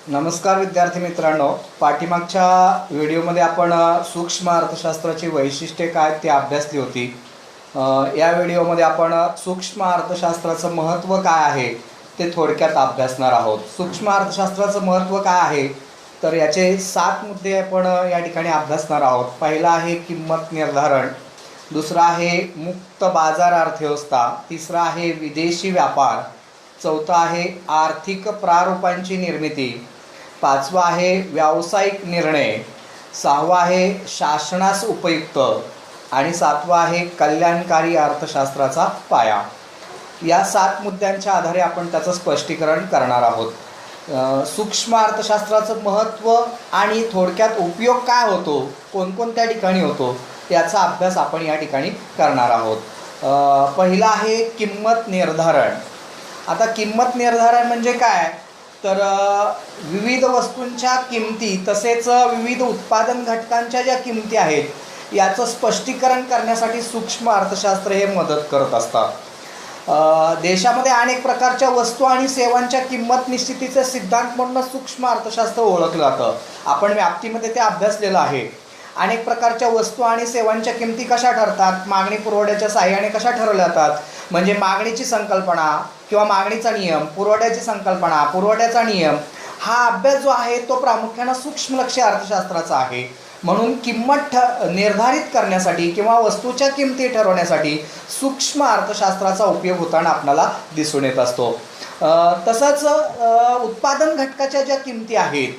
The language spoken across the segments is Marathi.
नमस्कार विद्यार्थी मित्रांनो, पाठीमागच्या व्हिडिओमध्ये आपण सूक्ष्म अर्थशास्त्राची वैशिष्ट्ये काय ते अभ्यासली होती। या व्हिडिओमध्ये आपण सूक्ष्म अर्थशास्त्राचं महत्त्व काय आहे ते थोडक्यात अभ्यासणार आहोत। सूक्ष्म अर्थशास्त्राचं महत्त्व काय आहे तर याचे 7 मुद्दे आपण या ठिकाणी अभ्यासणार आहोत। पहिला आहे किंमत निर्धारण, दुसरा आहे मुक्त बाजार अर्थव्यवस्था, तिसरा आहे विदेशी व्यापार, चौथा आहे आर्थिक प्रारूपांची निर्मिती, पाचवा आहे व्यावसायिक निर्णय, सहावा आहे शासनास उपयुक्त आणि सातवा आहे कल्याणकारी अर्थशास्त्राचा पाया। या 7 मुद्द्यांच्या आधारे आपण त्याचं स्पष्टीकरण करणार आहोत। सूक्ष्म अर्थशास्त्राचं महत्त्व आणि थोडक्यात उपयोग काय होतो, कोणकोणत्या ठिकाणी होतो याचा अभ्यास आपण या ठिकाणी करणार आहोत। पहिला आहे किंमत निर्धारण। आता किंमत निर्धारण म्हणजे काय तर विविध वस्तूंच्या किमती तसेच विविध उत्पादन घटकांच्या ज्या किमती आहेत याचं स्पष्टीकरण करण्यासाठी सूक्ष्म अर्थशास्त्र हे मदत करत असतात। देशामध्ये अनेक प्रकारच्या वस्तू आणि सेवांच्या किंमत निश्चितीचे सिद्धांत म्हणून सूक्ष्म अर्थशास्त्र ओळखलं जातं। आपण व्याप्तीमध्ये ते अभ्यासलेलं आहे। अनेक प्रकारच्या वस्तू आणि सेवांच्या किमती कशा ठरतात, मागणी पुरवठ्याच्या साहाय्याने कशा ठरवल्या जातात, म्हणजे मागणीची संकल्पना किंवा मागणीचा नियम, पुरवठ्याची संकल्पना, पुरवठ्याचा नियम, हा अभ्यास जो आहे तो प्रामुख्याने सूक्ष्मलक्षी अर्थशास्त्राचा आहे। म्हणून किंमत निर्धारित करण्यासाठी किंवा वस्तूच्या किमती ठरवण्यासाठी सूक्ष्म अर्थशास्त्राचा उपयोग होताना आपल्याला दिसून येत असतो। तसंच उत्पादन घटकाच्या ज्या किमती आहेत,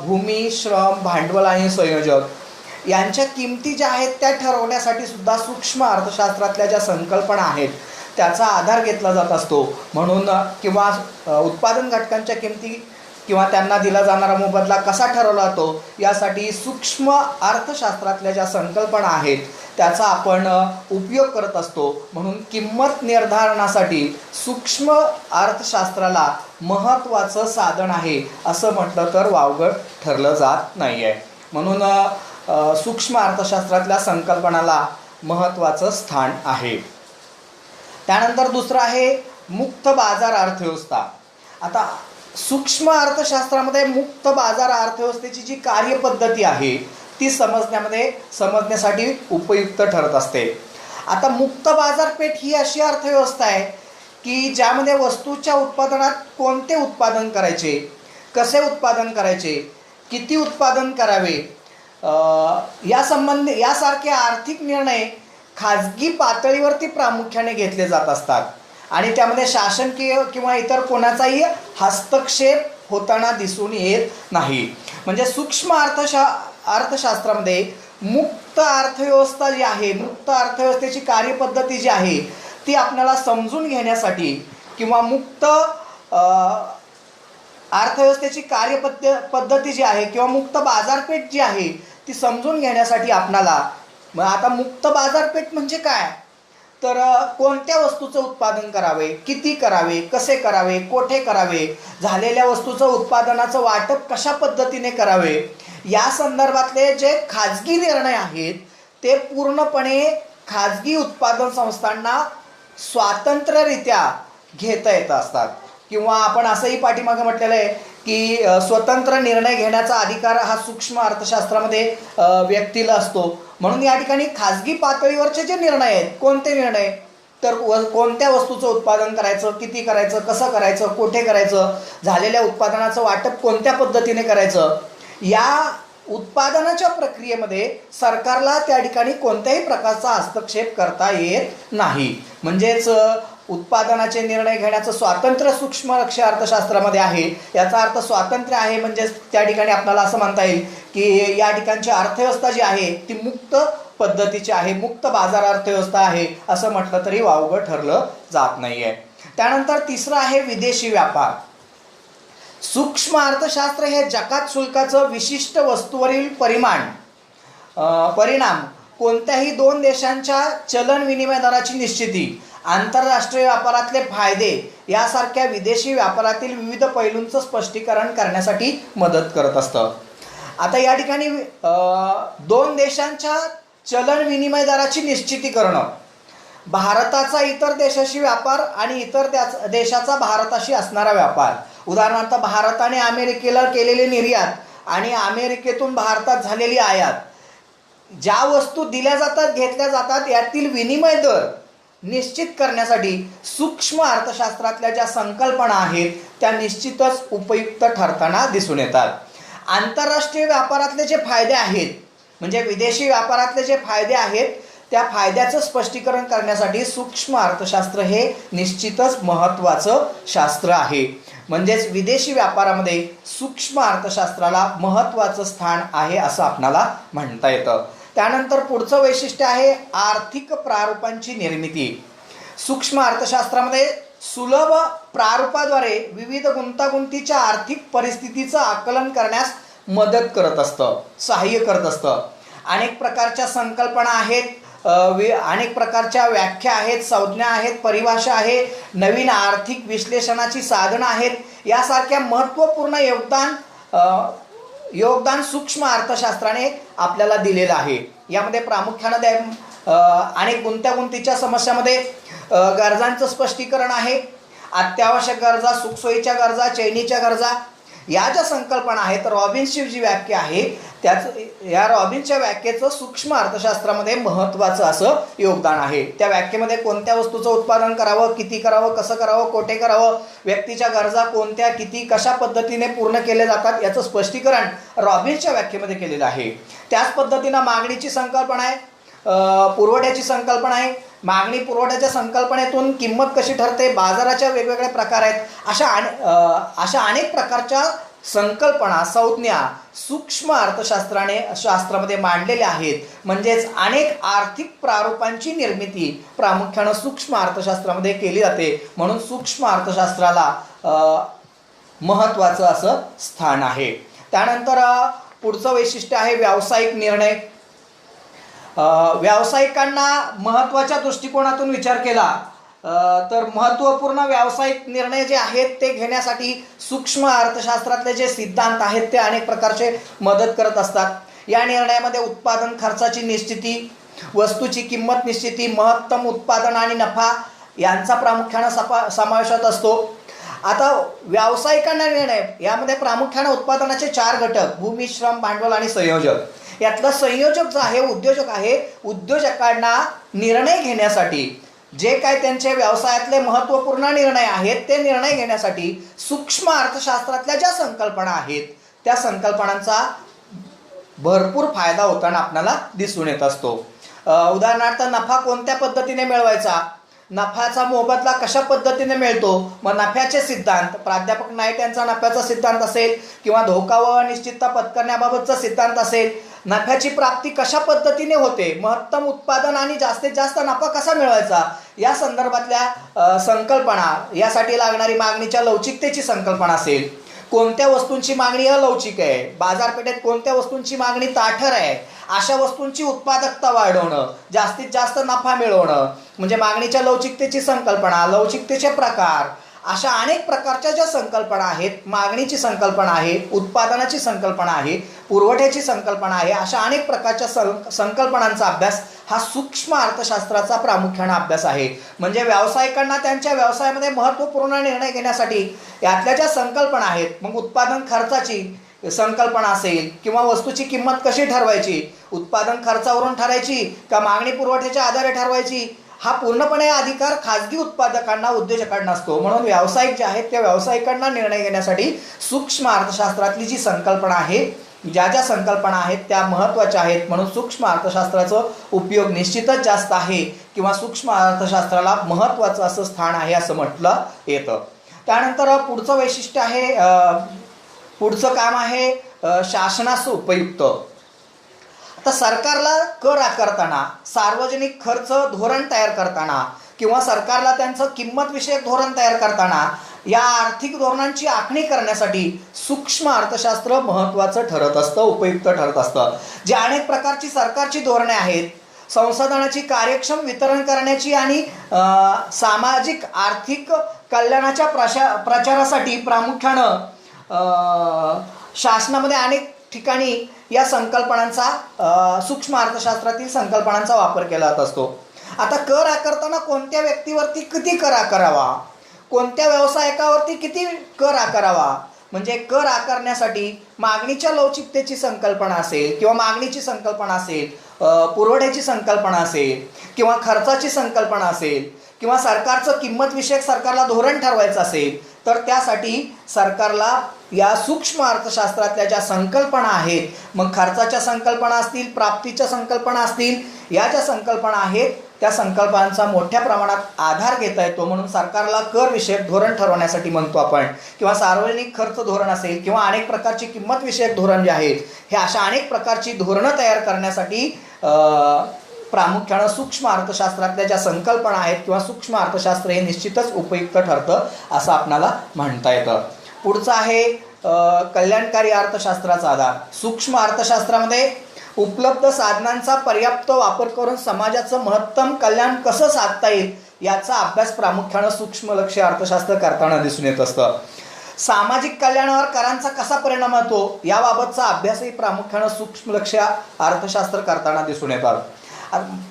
भूमी, श्रम, भांडवल आणि संयोजक यांच्या किमती ज्या आहेत त्या ठरवण्यासाठी सुद्धा सूक्ष्म अर्थशास्त्रातल्या ज्या संकल्पना आहेत त्याचा आधार घेतला जात असतो। म्हणून किंवा उत्पादन घटकांच्या किमती किंवा त्यांना दिला जाणारा मोबदला कसा ठरवला जातो यासाठी सूक्ष्म अर्थशास्त्रातल्या ज्या संकल्पना आहेत त्याचा आपण उपयोग करत असतो। म्हणून किंमत निर्धारणासाठी सूक्ष्म अर्थशास्त्राला महत्त्वाचं साधन आहे असं म्हटलं तर वावगं ठरलं जात नाही आहे। म्हणून सूक्ष्म अर्थशास्त्रातल्या संकल्पनाला महत्त्वाचं स्थान आहे। त्यानंतर दुसरं आहे मुक्त बाजार अर्थव्यवस्था। आता सूक्ष्म अर्थशास्त्रामध्ये मुक्त बाजार अर्थव्यवस्थेची जी कार्यपद्धती आहे ती समजण्यासाठी उपयुक्त ठरत असते। आता मुक्त बाजारपेठ ही अशी अर्थव्यवस्था आहे की ज्यामध्ये वस्तूच्या उत्पादनात कोणते उत्पादन करायचे, कसे उत्पादन करायचे, किती उत्पादन करावे यासारखे आर्थिक निर्णय खाजगी पातळीवरती प्रामुख्याने घेतले जात असतात आणि त्यामध्ये शासकीय किंवा इतर कोणाचाही हस्तक्षेप होताना दिसून येत नाही। म्हणजे सूक्ष्म अर्थशास्त्रामध्ये मुक्त अर्थव्यवस्था जी आहे, मुक्त अर्थव्यवस्थेची कार्यपद्धती जी आहे ती आपल्याला समजून घेण्यासाठी किंवा मुक्त अर्थव्यवस्थेची कार्यपद्धती जी आहे किंवा मुक्त बाजारपेठ जी आहे ती समजून घेण्यासाठी आपल्याला आता मुक्त बाजारपेठ म्हणजे काय तर कोणत्या वस्तूचं उत्पादन करावे, किती करावे, कसे करावे, कोठे करावे, झालेल्या वस्तूचं उत्पादनाचं वाटप कशा पद्धतीने करावे या संदर्भातले जे खाजगी निर्णय आहेत ते पूर्णपणे खाजगी उत्पादन संस्थांना स्वतंत्ररित्या घेता येत असतात। किंवा आपण असंही पाठीमागे म्हटलेलं आहे की स्वतंत्र निर्णय घेण्याचा अधिकार हा सूक्ष्म अर्थशास्त्रामध्ये व्यक्तीला असतो। म्हणून या ठिकाणी खाजगी पातळीवरचे जे निर्णय आहेत, कोणते निर्णय तर कोणत्या वस्तूचं उत्पादन करायचं, किती करायचं, कसं करायचं, कोठे करायचं, झालेल्या उत्पादनाचं वाटप कोणत्या पद्धतीने करायचं, या उत्पादनाच्या प्रक्रियेमध्ये सरकारला त्या ठिकाणी कोणत्याही प्रकारचा हस्तक्षेप करता येत नाही। म्हणजेच उत्पादनाचे निर्णय घेण्याचं स्वातंत्र्य सूक्ष्मलक्षी अर्थशास्त्रामध्ये आहे। याचा अर्थ स्वातंत्र्य आहे म्हणजे त्या ठिकाणी आपल्याला असं म्हणता येईल की या ठिकाणची अर्थव्यवस्था जी आहे ती मुक्त पद्धतीची आहे, मुक्त बाजार अर्थव्यवस्था आहे असं म्हटलं तरी वावगं ठरलं जात नाही आहे। त्यानंतर तिसरं आहे विदेशी व्यापार। सूक्ष्म अर्थशास्त्र हे जकात शुल्काचं विशिष्ट वस्तूवरील परिणाम, कोणत्याही 2 देशांच्या चलन विनिमय दराची निश्चिती, आंतरराष्ट्रीय व्यापारातले फायदे यासारख्या विदेशी व्यापारातील विविध पैलूंचं स्पष्टीकरण करण्यासाठी मदत करत असतं। आता या ठिकाणी 2 देशांच्या चलन विनिमय दराची निश्चिती करणं, भारताचा इतर देशाशी व्यापार आणि इतर देशाचा भारताशी असणारा व्यापार उदाहरणार्थ भारताने अमेरिकेला केलेली निर्यात आणि अमेरिकेतून भारतात झालेली आयात, ज्या वस्तू दिल्या जातात घेतल्या जातात यातील विनिमय दर निश्चित करण्यासाठी सूक्ष्म अर्थशास्त्रातल्या ज्या संकल्पना आहेत त्या निश्चितच उपयुक्त ठरताना दिसून येतात. आंतरराष्ट्रीय व्यापारातले जे फायदे आहेत, म्हणजे विदेशी व्यापारातले जे फायदे आहेत त्या फायद्याचं स्पष्टीकरण करण्यासाठी सूक्ष्म अर्थशास्त्र हे निश्चितच महत्त्वाचं शास्त्र आहे. म्हणजेच विदेशी व्यापारामध्ये सूक्ष्म अर्थशास्त्राला महत्त्वाचं स्थान आहे असं आपणाला म्हणता येतं. त्यानंतर पुढचं वैशिष्ट्य आहे आर्थिक प्रारूपांची निर्मिती. सूक्ष्म अर्थशास्त्रामध्ये सुलभ प्रारूपाद्वारे विविध गुंतागुंतीच्या आर्थिक परिस्थितीचं आकलन करण्यास मदत करत असतं, सहाय्य करत असतं. अनेक प्रकारच्या संकल्पना आहेत, अनेक प्रकारच्या व्याख्या आहेत, संज्ञा आहेत, परिभाषा आहे, नवीन आर्थिक विश्लेषणाची साधनं आहेत. यासारख्या महत्त्वपूर्ण योगदान सूक्ष्म अर्थशास्त्राने आपल्याला दिलेलं आहे. यामध्ये प्रामुख्यानं अनेक गुंतागुंतीच्या समस्यामध्ये गरजांचं स्पष्टीकरण आहे. अत्यावश्यक गरजा, सुखसोयीच्या गरजा, चैनीच्या गरजा, या ज्या संकल्पना आहेत. रॉबिन्सची जी व्याख्या आहे या रॉबिन्सच्या व्याख्येचं सूक्ष्म अर्थशास्त्रामध्ये महत्त्वाचं असं योगदान आहे. त्या व्याख्येमध्ये कोणत्या वस्तूचं उत्पादन करावं, किती करावं, कसं करावं, कोठे करावं, व्यक्तीच्या गरजा कोणत्या, किती, कशा पद्धतीने पूर्ण केले जातात याचं स्पष्टीकरण रॉबिन्सच्या व्याख्येमध्ये केलेलं आहे. त्याच पद्धतीनं मागणीची संकल्पना आहे, पुरवठ्याची संकल्पना आहे. मागणी पुरवठ्याच्या संकल्पनेतून किंमत कशी ठरते, बाजाराच्या वेगवेगळे प्रकार आहेत. अशा अनेक प्रकारच्या संकल्पना, संज्ञा सूक्ष्म शास्त्रामध्ये मांडलेल्या आहेत. म्हणजेच अनेक आर्थिक प्रारूपांची निर्मिती प्रामुख्यानं सूक्ष्म अर्थशास्त्रामध्ये केली जाते. म्हणून सूक्ष्म अर्थशास्त्राला महत्त्वाचं असं स्थान आहे. त्यानंतर पुढचं वैशिष्ट्य आहे व्यावसायिक निर्णय. व्यावसायिकांना महत्त्वाच्या दृष्टिकोनातून विचार केला तर महत्त्वपूर्ण व्यावसायिक निर्णय जे आहेत ते घेण्यासाठी सूक्ष्म अर्थशास्त्रातले जे सिद्धांत आहेत ते अनेक प्रकारचे मदत करत असतात. या निर्णयामध्ये उत्पादन खर्चाची निश्चिती, वस्तूची किंमत निश्चिती, महत्तम उत्पादन आणि नफा यांचा प्रामुख्यानं समावेश होत असतो. आता व्यावसायिकांना निर्णय यामध्ये प्रामुख्यानं उत्पादनाचे 4 घटक, भूमी, श्रम, भांडवल आणि संयोजक. यातला संयोजक जो आहे, उद्योजक आहे, उद्योजकांना निर्णय घेण्यासाठी जे काय त्यांचे व्यवसायातले महत्त्वपूर्ण निर्णय आहेत ते निर्णय घेण्यासाठी सूक्ष्म अर्थशास्त्रातल्या ज्या संकल्पना आहेत त्या संकल्पनांचा भरपूर फायदा होताना आपल्याला दिसून येत असतो. उदाहरणार्थ नफा कोणत्या पद्धतीने मिळवायचा, नफ्याचा मोबदला कशा पद्धतीने मिळतो, मग नफ्याचे सिद्धांत, प्राध्यापक नाईट यांचा नफ्याचा सिद्धांत असेल किंवा धोका व अनिश्चितता पत्करण्याबाबतचा सिद्धांत असेल, नफ्याची प्राप्ती कशा पद्धतीने होते, महत्तम उत्पादन आणि जास्तीत जास्त नफा कसा मिळवायचा या संदर्भातल्या संकल्पना, यासाठी लागणारी मागणीच्या लवचिकतेची संकल्पना असेल, कोणत्या वस्तूंची मागणी अलौकिक आहे, बाजारपेठेत कोणत्या वस्तूंची मागणी ताठर आहे, अशा वस्तूंची उत्पादकता वाढवणं, जास्तीत जास्त नफा मिळवणं, म्हणजे मागणीच्या लवचिकतेची संकल्पना, लवचिकतेचे प्रकार, अशा अनेक प्रकारच्या ज्या संकल्पना आहेत, मागणीची संकल्पना आहे, उत्पादनाची संकल्पना आहे, पुरवठ्याची संकल्पना आहे, अशा अनेक प्रकारच्या संकल्पनांचा अभ्यास हा सूक्ष्म अर्थशास्त्राचा प्रामुख्याने अभ्यास आहे. म्हणजे व्यावसायिकांना त्यांच्या व्यवसायामध्ये महत्त्वपूर्ण निर्णय घेण्यासाठी यातल्या ज्या संकल्पना आहेत, मग उत्पादन खर्चाची संकल्पना असेल किंवा वस्तूची किंमत कशी ठरवायची, उत्पादन खर्चावरून ठरायची का मागणी पुरवठ्याच्या आधारे ठरवायची, हा पूर्णपणे अधिकार खाजगी उत्पादकांना, उद्योजकांना असतो. म्हणून व्यावसायिक जे आहेत त्या व्यावसायिकांना निर्णय घेण्यासाठी सूक्ष्म अर्थशास्त्रातली जी संकल्पना आहे, ज्या ज्या संकल्पना आहेत त्या महत्त्वाच्या आहेत. म्हणून सूक्ष्म अर्थशास्त्राचा उपयोग निश्चितच जास्त आहे किंवा सूक्ष्म अर्थशास्त्राला महत्त्वाचं असं स्थान आहे असं म्हटलं येतं. त्यानंतर पुढचं वैशिष्ट्य आहे, पुढचं काम आहे शासनास उपयुक्त. आता सरकारला कर आकारताना, सार्वजनिक खर्च धोरण तयार करताना किंवा सरकारला त्यांचं किंमत विषयक धोरण तयार करताना या आर्थिक धोरणांची आखणी करण्यासाठी सूक्ष्म अर्थशास्त्र महत्त्वाचं ठरत असतं, उपयुक्त ठरत असतं. जे अनेक प्रकारची सरकारची धोरणे आहेत, संसाधनाची कार्यक्षम वितरण करण्याची आणि सामाजिक आर्थिक कल्याणाच्या प्रचारासाठी प्रामुख्यानं शासनामध्ये अनेक ठिकाणी या संकल्पनांचा, सूक्ष्म अर्थशास्त्रातील संकल्पनांचा वापर केला जात असतो. आता कर आकारताना कोणत्या व्यक्तीवरती किती कर आकारावा, कोणत्या व्यावसायिकावरती किती कर आकारावा, म्हणजे कर आकारण्यासाठी मागणीच्या लवचिकतेची संकल्पना असेल किंवा मागणीची संकल्पना असेल, पुरवठ्याची संकल्पना असेल किंवा खर्चाची संकल्पना असेल किंवा सरकारचं किंमतविषयक सरकारला धोरण ठरवायचं असेल, तर त्यासाठी सरकारला या सूक्ष्म अर्थशास्त्रातल्या ज्या संकल्पना आहेत, मग खर्चाच्या संकल्पना असतील, प्राप्तीच्या संकल्पना असतील, या ज्या संकल्पना आहेत त्या संकल्पनांचा मोठ्या प्रमाणात आधार घेता येतो. म्हणून सरकारला कर विषयक धोरण ठरवण्यासाठी म्हणतो आपण, किंवा सार्वजनिक खर्च धोरण असेल किंवा अनेक प्रकारची किंमत विषयक धोरण जे आहेत, हे अशा अनेक प्रकारची धोरणं तयार करण्यासाठी प्रामुख्यानं सूक्ष्म अर्थशास्त्रातल्या ज्या संकल्पना आहेत किंवा सूक्ष्म अर्थशास्त्र हे निश्चितच उपयुक्त ठरतं असं आपणाला म्हणता येतं. पुढचं आहे कल्याणकारी अर्थशास्त्राचा आधार. सूक्ष्म अर्थशास्त्रामध्ये उपलब्ध साधनांचा पर्याप्त वापर करून समाजाचं महत्तम कल्याण कसं साधता येईल याचा अभ्यास प्रामुख्यानं सूक्ष्म लक्ष्य अर्थशास्त्र करताना दिसून येत असतं. सामाजिक कल्याणावर करांचा कसा परिणाम होतो याबाबतचा अभ्यासही प्रामुख्यानं सूक्ष्म लक्ष्य अर्थशास्त्र करताना दिसून येतात.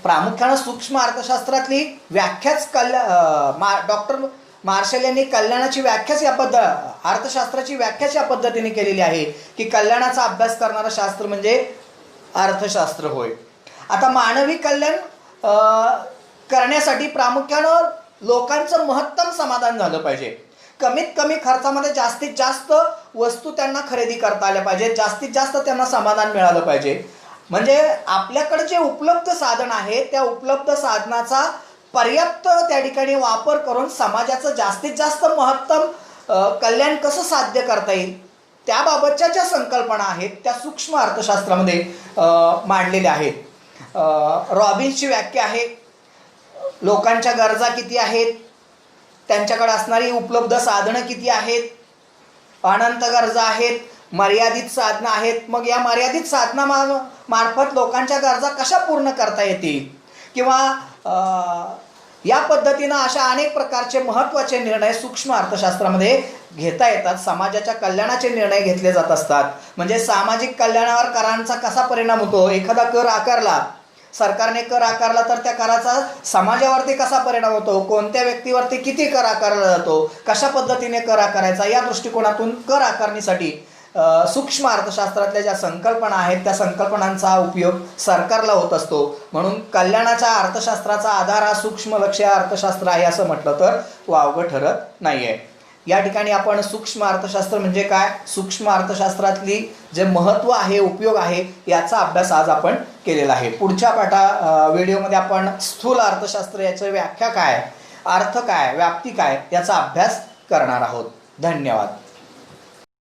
प्रामुख्यानं सूक्ष्म अर्थशास्त्रातली व्याख्याच डॉक्टर मार्शल यांनी कल्याणाची व्याख्याच या अर्थशास्त्राची व्याख्याच या पद्धतीने केलेली आहे की कल्याणाचा अभ्यास करणारं शास्त्र म्हणजे अर्थशास्त्र होय. आता मानवी कल्याण करण्यासाठी प्रामुख्यानं लोकांचं महत्तम समाधान झालं पाहिजे. कमीत कमी खर्चामध्ये जास्तीत जास्त वस्तू त्यांना खरेदी करता आल्या पाहिजे, जास्तीत जास्त त्यांना समाधान मिळालं पाहिजे. म्हणजे आपल्याकडे जे उपलब्ध साधन आहे त्या उपलब्ध साधनाचा पर्याप्त त्या ठिकाणी वापर करून समाजाचं जास्तीत जास्त महत्तम कल्याण कसं साध्य करता येईल त्याबाबतच्या ज्या संकल्पना आहेत त्या सूक्ष्म अर्थशास्त्रामध्ये मांडलेल्या आहेत. रॉबिन्सची व्याख्या आहे, लोकांच्या गरजा किती आहेत, त्यांच्याकडे असणारी उपलब्ध साधनं किती आहेत, अनंत गरजा आहेत, मर्यादित साधनं आहेत, मग या मर्यादित साधनामार्फत लोकांच्या गरजा कशा पूर्ण करता येतील, किंवा या पद्धतीनं अशा अनेक प्रकारचे महत्त्वाचे निर्णय सूक्ष्म अर्थशास्त्रामध्ये घेता येतात. समाजाच्या कल्याणाचे निर्णय घेतले जात असतात. म्हणजे सामाजिक कल्याणावर करांचा कसा परिणाम होतो, एखादा कर आकारला, सरकारने कर आकारला तर त्या कराचा समाजावरती कसा परिणाम होतो, कोणत्या व्यक्तीवरती किती कर आकारला जातो, कशा पद्धतीने कर आकारायचा, या दृष्टिकोनातून कर आकारणीसाठी सूक्ष्म अर्थशास्त्रातल्या ज्या संकल्पना आहेत त्या संकल्पनांचा उपयोग सरकारला होत असतो. म्हणून कल्याणाच्या अर्थशास्त्राचा आधार हा सूक्ष्म लक्ष्य अर्थशास्त्र आहे असं म्हटलं तर वावगं ठरत नाही आहे. या ठिकाणी आपण सूक्ष्म अर्थशास्त्र म्हणजे काय, सूक्ष्म अर्थशास्त्रातली जे महत्त्व आहे, उपयोग आहे, याचा अभ्यास आज आपण केलेला आहे. पुढच्या व्हिडिओमध्ये आपण स्थूल अर्थशास्त्र, याची व्याख्या काय, अर्थ काय, व्याप्ती काय याचा अभ्यास करणार आहोत. धन्यवाद.